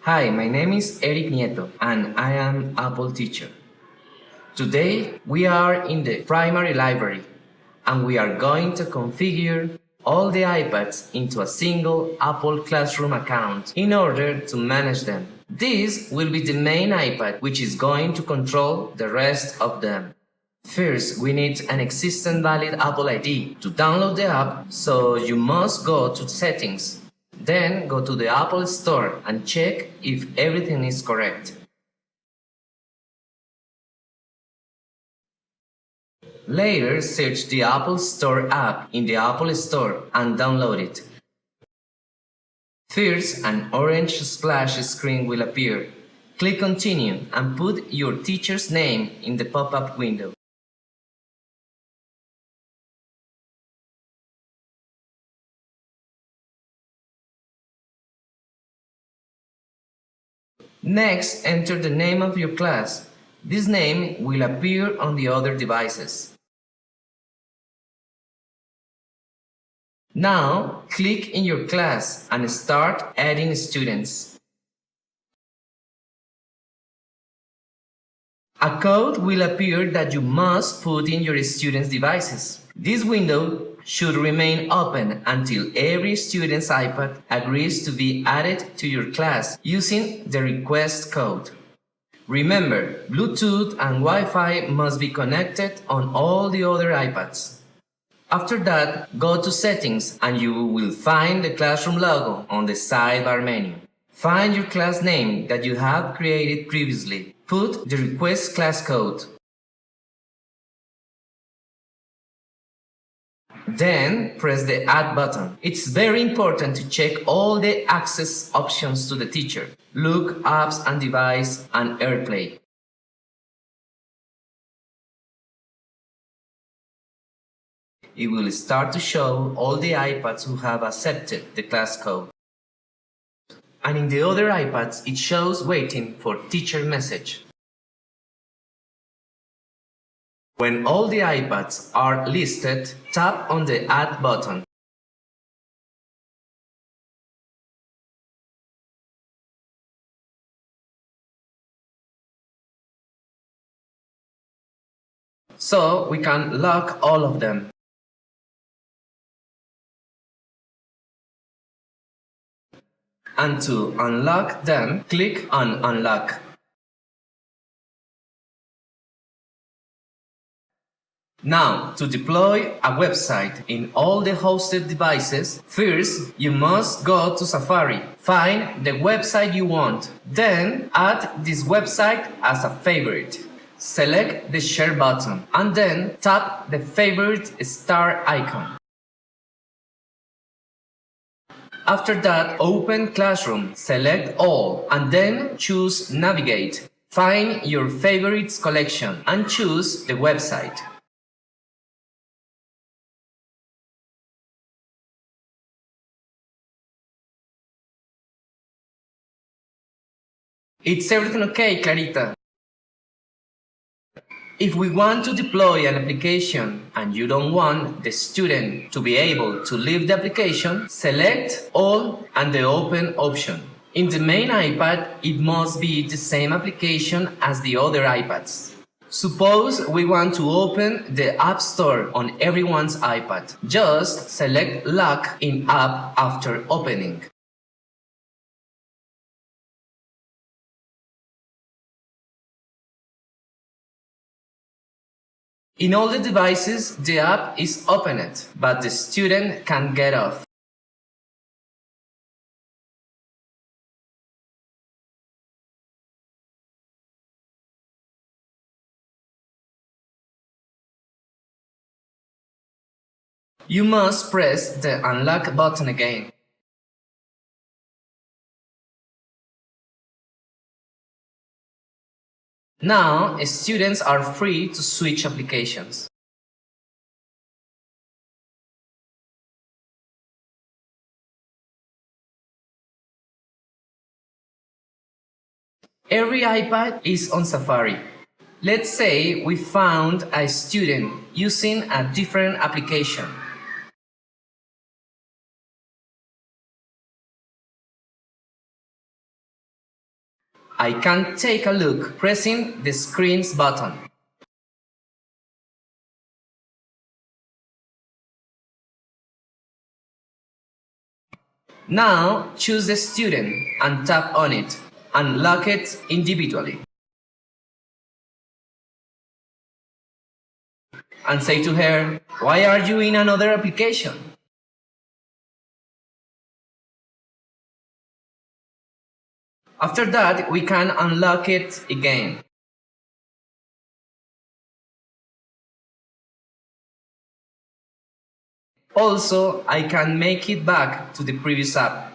Hi, my name is Eric Nieto and I am Apple teacher. Today we are in the primary library and we are going to configure all the iPads into a single Apple Classroom account in order to manage them. This will be the main iPad which is going to control the rest of them. First, we need an existing valid Apple ID to download the app, so you must go to Settings. Then go to the Apple Store and check if everything is correct. Later, search the Apple Store app in the Apple Store and download it. First, an orange splash screen will appear. Click Continue and put your teacher's name in the pop-up window. Next, enter the name of your class. This name will appear on the other devices. Now, click in your class and start adding students. A code will appear that you must put in your students' devices. This window should remain open until every student's iPad agrees to be added to your class using the request code. Remember, Bluetooth and Wi-Fi must be connected on all the other iPads. After that, go to Settings and you will find the Classroom logo on the sidebar menu. Find your class name that you have created previously. Put the request class code. Then press the Add button. It's very important to check all the access options to the teacher. Look, Apps and Device, and AirPlay. It will start to show all the iPads who have accepted the class code. And in the other iPads, it shows waiting for teacher message. When all the iPads are listed, tap on the Add button. So we can lock all of them. And to unlock them, click on Unlock. Now, to deploy a website in all the hosted devices, first you must go to Safari, find the website you want, then add this website as a favorite. Select the Share button and then tap the favorite star icon. After that, open Classroom, select All, and then choose Navigate. Find your favorites collection and choose the website. It's everything okay, Clarita? If we want to deploy an application and you don't want the student to be able to leave the application, select All and the Open option. In the main iPad, it must be the same application as the other iPads. Suppose we want to open the App Store on everyone's iPad. Just select Lock in App after opening. In all the devices, the app is opened, but the student can get off. You must press the Unlock button again. Now, students are free to switch applications. Every iPad is on Safari. Let's say we found a student using a different application. I can take a look pressing the screen's button. Now choose the student and tap on it and lock it individually. And say to her, "Why are you in another application?" After that, we can unlock it again. Also, I can make it back to the previous app.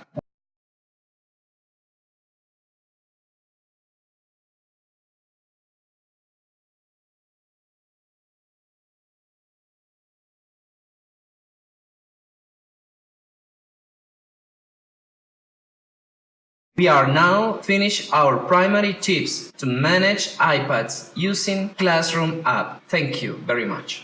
We are now finished our primary tips to manage iPads using Classroom app. Thank you very much.